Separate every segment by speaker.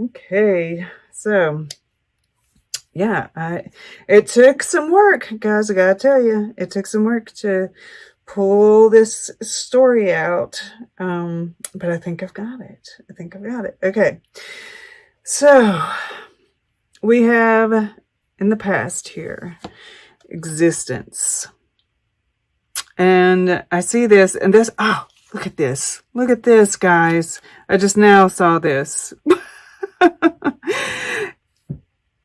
Speaker 1: Okay, so yeah, it took some work, guys. I gotta tell you, it took some work to pull this story out. But I think I've got it. I think I've got it. Okay, so we have in the past here existence, and I see this and this. Oh, look at this! Look at this, guys! I just now saw this.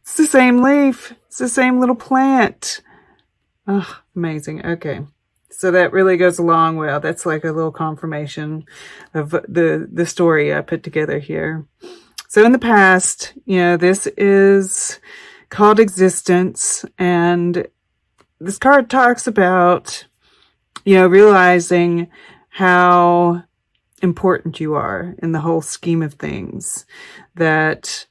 Speaker 1: It's the same leaf. It's the same little plant. Oh, amazing. Okay. So that really goes along well. That's like a little confirmation of the story I put together here. So in the past, this is called existence. And this card talks about, realizing how important you are in the whole scheme of things. That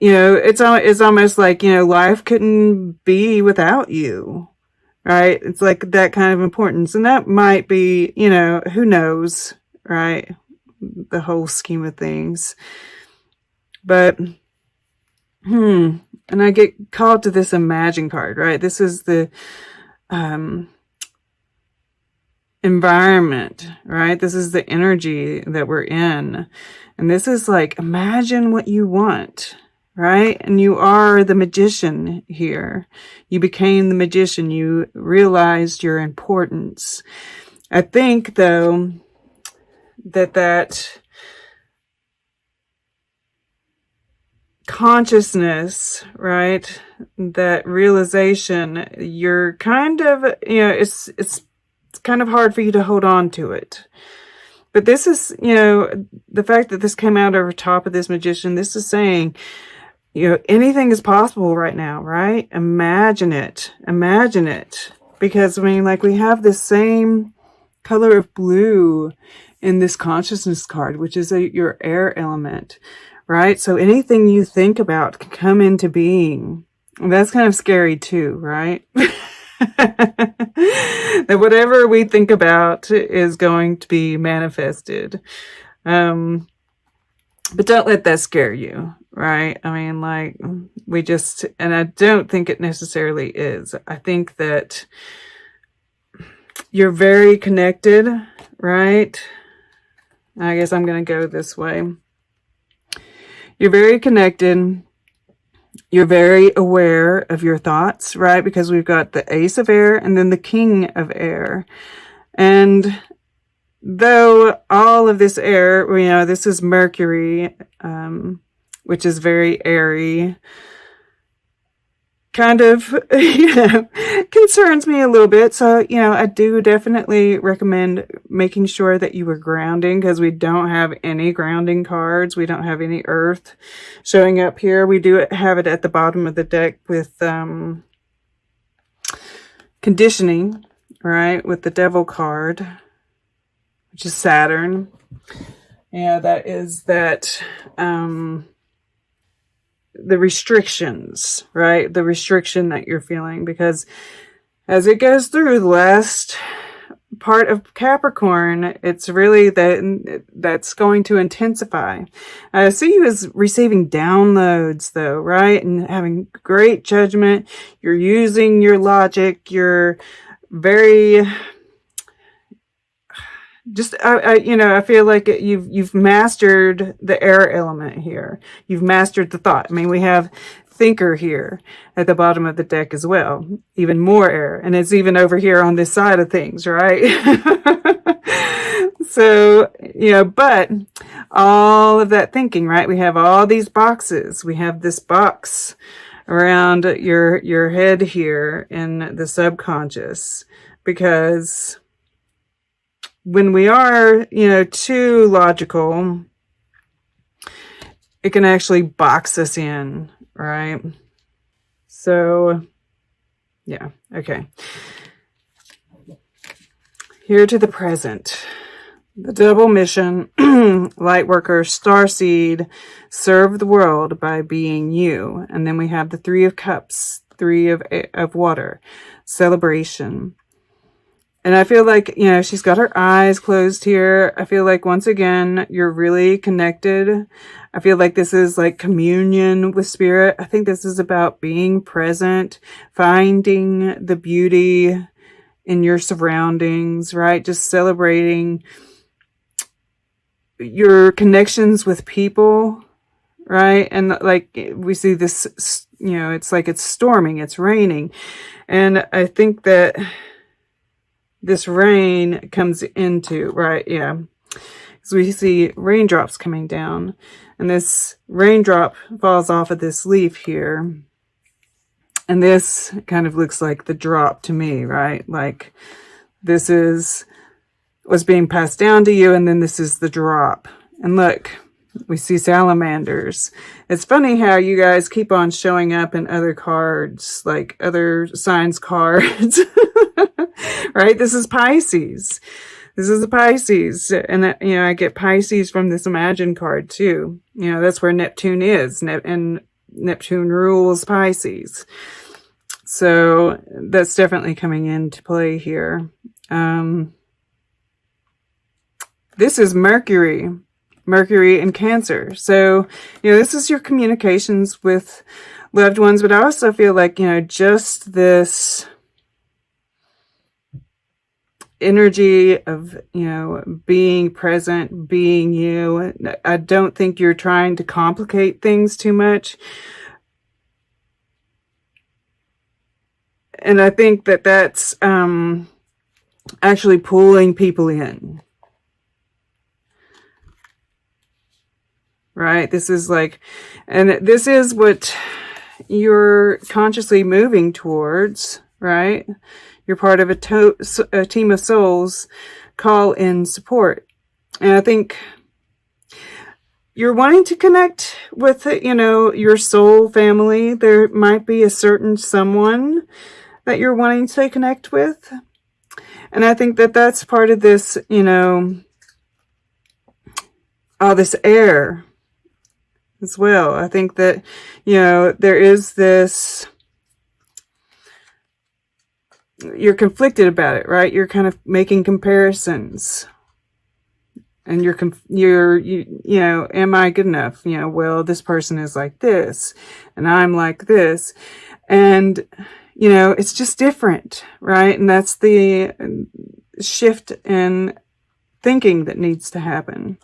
Speaker 1: it's almost like, life couldn't be without you, right? It's like that kind of importance. And that might be, who knows, right? The whole scheme of things. But, and I get called to this imagine card, right? This is the, environment, right? This is the energy that we're in. And this is like, imagine what you want, right? And you are the magician here. You became the magician. You realized your importance. I think, though, that consciousness, right? That realization, you're kind of, it's kind of hard for you to hold on to it. But this is, the fact that this came out over top of this magician, this is saying, anything is possible right now, right? Imagine it. Imagine it. Because, we have this same color of blue in this consciousness card, which is your air element, right? So anything you think about can come into being. And that's kind of scary too, right? That whatever we think about is going to be manifested. But don't let that scare you, right? And I don't think it necessarily is. I think that you're very connected, right? I guess I'm going to go this way. You're very connected. You're very aware of your thoughts, right? Because we've got the Ace of Air and then the King of Air. And though all of this air, this is Mercury, which is very airy, kind of, concerns me a little bit. So, I do definitely recommend making sure that you are grounding, because we don't have any grounding cards. We don't have any earth showing up here. We do have it at the bottom of the deck with conditioning, right? With the Devil card, which is Saturn. That is that, the restrictions, right? The restriction that you're feeling, because as it goes through the last part of Capricorn, it's really that's going to intensify. I see you as receiving downloads, though, right? And having great judgment. You're using your logic. You're very I feel like you've mastered the air element here. You've mastered the thought. We have thinker here at the bottom of the deck as well. Even more air. And it's even over here on this side of things, right? So, but all of that thinking, right? We have all these boxes. We have this box around your head here in the subconscious, because when we are, too logical, it can actually box us in, right? So, yeah, okay. Here to the present. The double mission, Lightworker, Starseed, serve the world by being you. And then we have the Three of Cups, Three of water, celebration. And I feel like, you know, she's got her eyes closed here. I feel like once again, you're really connected. I feel like this is like communion with spirit. I think this is about being present, finding the beauty in your surroundings, right? Just celebrating your connections with people, right? And like we see this, you know, it's like it's storming, it's raining. And I think that this rain comes into, right? Yeah. So we see raindrops coming down, and this raindrop falls off of this leaf here. And this kind of looks like the drop to me, right? Like this is what's being passed down to you, and then this is the drop. And look, we see salamanders. It's funny how you guys keep on showing up in other cards, like other signs cards. Right? This is Pisces. This is a Pisces. And, you know, I get Pisces from this Imagine card too. You know, that's where Neptune is. And Neptune rules Pisces. So that's definitely coming into play here. This is Mercury. Mercury in Cancer. So, you know, this is your communications with loved ones, but I also feel like, you know, just this energy of, you know, being present, being you. I don't think you're trying to complicate things too much. And I think that that's actually pulling people in. Right? This is like, and this is what you're consciously moving towards, right? You're part of a team of souls, call in support. And I think you're wanting to connect with, you know, your soul family. There might be a certain someone that you're wanting to connect with. And I think that that's part of this, you know, all this air as well. I think that, you know, there is this, you're conflicted about it, right? You're kind of making comparisons, and you know, am I good enough? You know, well, this person is like this and I'm like this, and you know, it's just different, right? And that's the shift in thinking that needs to happen.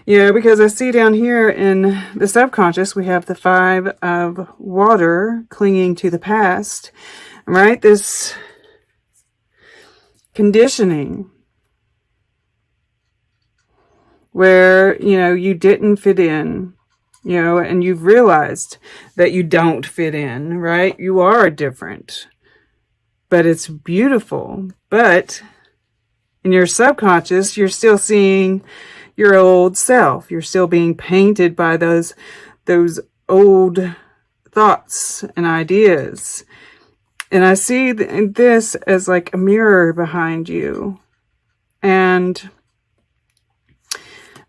Speaker 1: Yeah, because I see down here in the subconscious, we have the 5 of water clinging to the past, right? This conditioning where, you know, you didn't fit in, you know, and you've realized that you don't fit in, right? You are different, but it's beautiful. But in your subconscious, you're still seeing your old self. You're still being painted by those old thoughts and ideas. And I see this as like a mirror behind you, and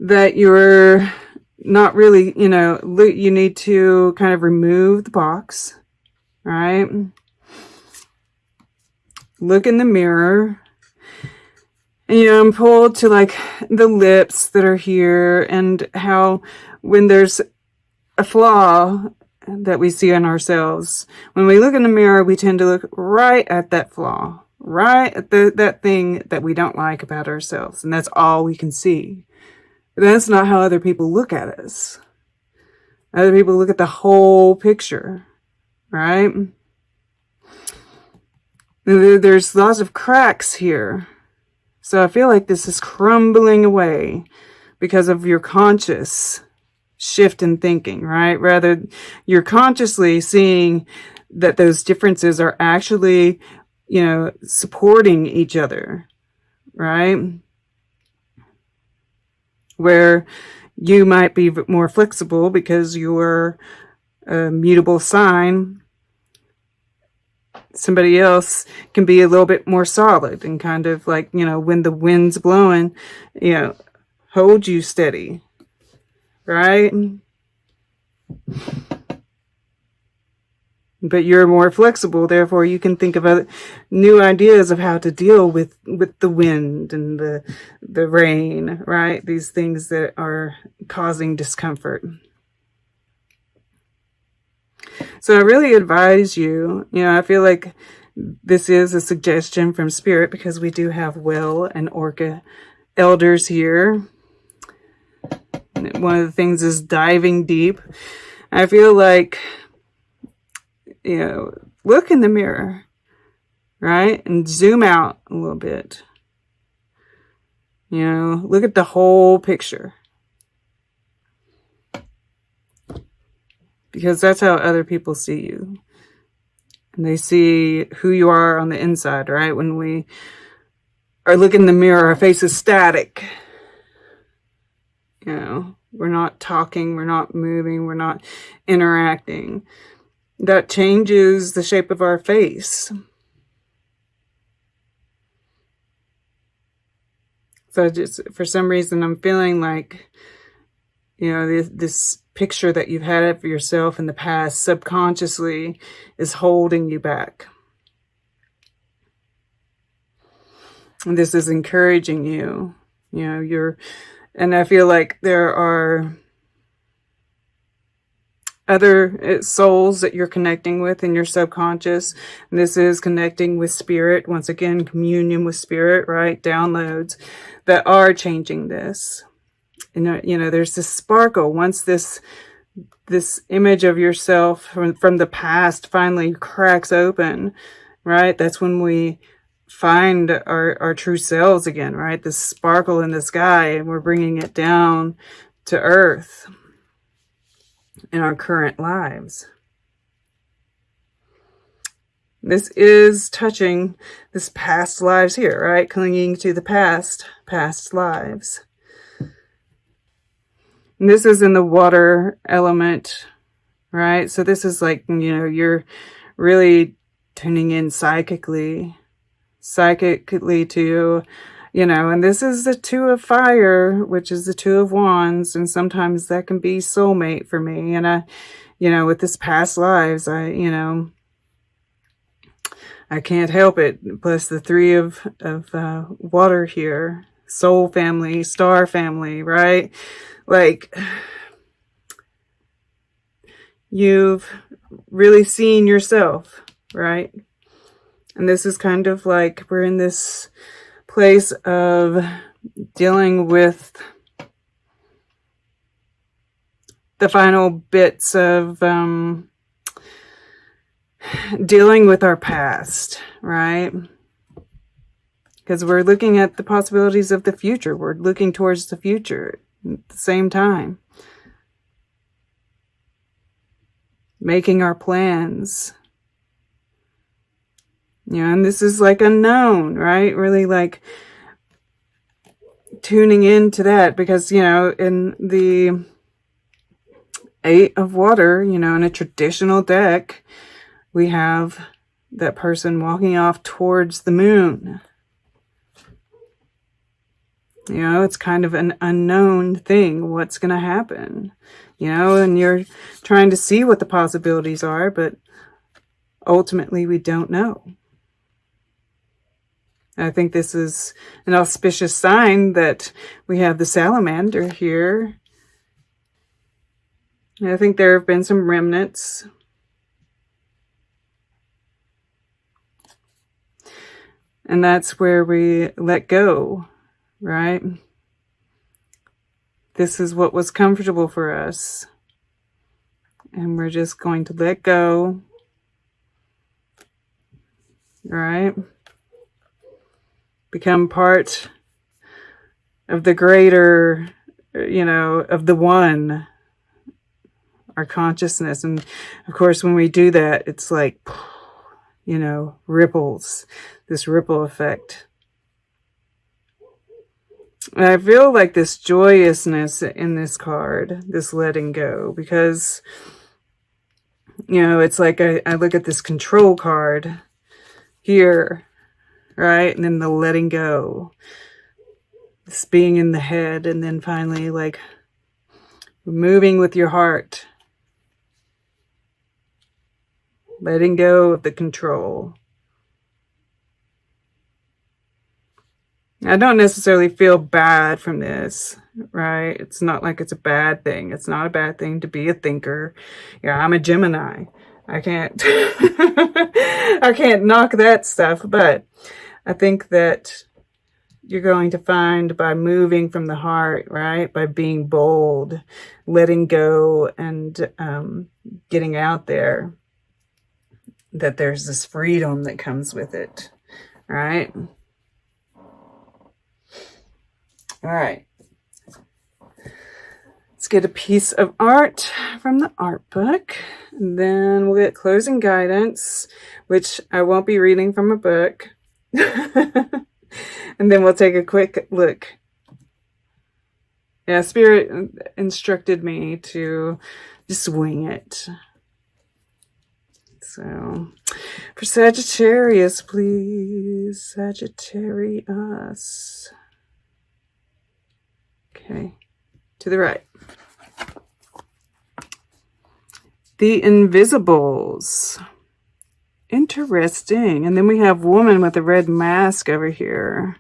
Speaker 1: that you're not really, you know, you need to kind of remove the box, right? Look in the mirror. And, you know, I'm pulled to like the lips that are here, and how when there's a flaw that we see in ourselves, when we look in the mirror, we tend to look right at that flaw, right at that thing that we don't like about ourselves. And that's all we can see. But that's not how other people look at us. Other people look at the whole picture, right? There's lots of cracks here. So I feel like this is crumbling away because of your conscious shift in thinking, right? Rather, you're consciously seeing that those differences are actually, you know, supporting each other, right? Where you might be more flexible because you're a mutable sign. Somebody else can be a little bit more solid and kind of like, you know, when the wind's blowing, you know, hold you steady, right? but you're more flexible. Therefore, you can think of other new ideas of how to deal with the wind and the rain, right? These things that are causing discomfort. So I really advise you, I feel like this is a suggestion from Spirit because we do have Well and Orca elders here. One of the things is diving deep. I feel like, look in the mirror, right? And zoom out a little bit. Look at the whole picture. Because that's how other people see you. And they see who you are on the inside, right? When we are looking in the mirror, our face is static. We're not talking, we're not moving, we're not interacting. That changes the shape of our face. So just for some reason, I'm feeling like, this picture that you've had of yourself in the past subconsciously is holding you back. And this is encouraging you. And I feel like there are other souls that you're connecting with in your subconscious. And this is connecting with Spirit. Once again, communion with Spirit, right? Downloads that are changing this. There's this sparkle. Once this image of yourself from the past finally cracks open, right? That's when we find our true selves again, right? This sparkle in the sky, and we're bringing it down to earth in our current lives. This is touching this past lives here, right? Clinging to the past lives. And this is in the water element, right? So this is like, you're really tuning in psychically to, and this is the Two of Fire, which is the Two of Wands. And sometimes that can be soulmate for me. And with this past lives, I can't help it. Plus the Three of water here, soul family, star family, right? Like, you've really seen yourself, right? And this is kind of like we're in this place of dealing with the final bits of dealing with our past, right? Because we're looking at the possibilities of the future. We're looking towards the future at the same time. Making our plans. And this is like unknown, right? Really like tuning into that because, in the Eight of Water, in a traditional deck, we have that person walking off towards the moon. It's kind of an unknown thing. What's going to happen? And you're trying to see what the possibilities are, but ultimately we don't know. I think this is an auspicious sign that we have the salamander here. I think there have been some remnants. And that's where we let go, right? This is what was comfortable for us. And we're just going to let go, right? Become part of the greater, of the one, our consciousness. And of course, when we do that, it's like, ripples, this ripple effect. And I feel like this joyousness in this card, this letting go, because, it's like I look at this control card here, right? And then the letting go, this being in the head, and then finally like moving with your heart, letting go of the control. I don't necessarily feel bad from this, right? It's not like it's a bad thing. It's not a bad thing to be a thinker. Yeah, I'm a Gemini. I can't, I can't knock that stuff, but I think that you're going to find by moving from the heart, right? By being bold, letting go, and getting out there, that there's this freedom that comes with it, right? All right. Let's get a piece of art from the art book. And then we'll get closing guidance, which I won't be reading from a book. And then we'll take a quick look. Yeah, Spirit instructed me to just wing it. So, for Sagittarius, please. Sagittarius. Okay, to the right. The Invisibles. Interesting. And then we have woman with a red mask over here.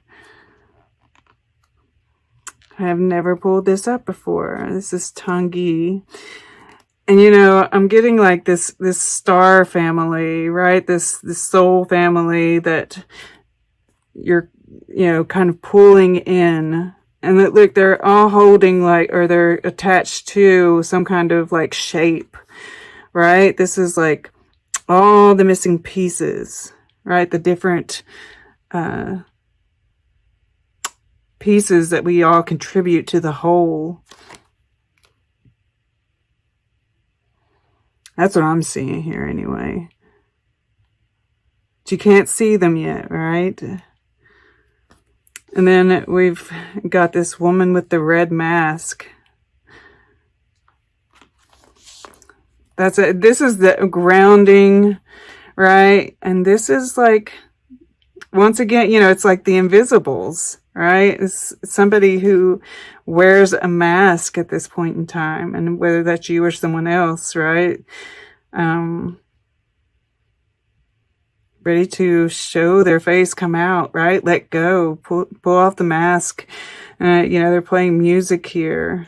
Speaker 1: I have never pulled this up before. This is Tangi. And you know, I'm getting like this star family, right? This soul family that you're, you know, kind of pulling in. And look, they're all holding like, or they're attached to some kind of like shape, right? This is like all the missing pieces, right? The different pieces that we all contribute to the whole. That's what I'm seeing here anyway. But you can't see them yet, right? And then we've got this woman with the red mask. That's it. This is the grounding, right? And this is like, once again, you know, it's like the invisibles, right? It's somebody who wears a mask at this point in time, and whether that's you or someone else, right? Ready to show their face, come out, right? Let go, pull off the mask. You know, they're playing music here.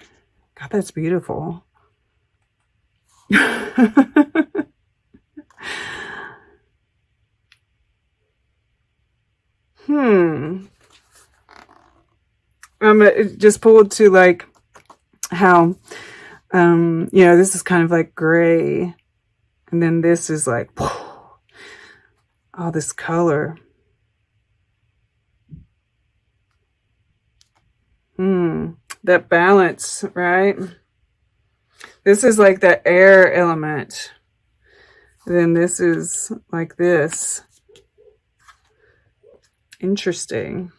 Speaker 1: God, that's beautiful. Just pulled to like how, you know, this is kind of like gray. And then this is like, all this color. That balance, right? This is like the air element. Then this is like this. Interesting.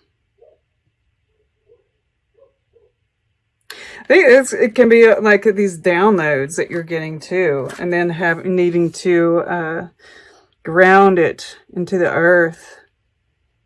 Speaker 1: I think it can be like these downloads that you're getting too, and then needing to ground it into the earth.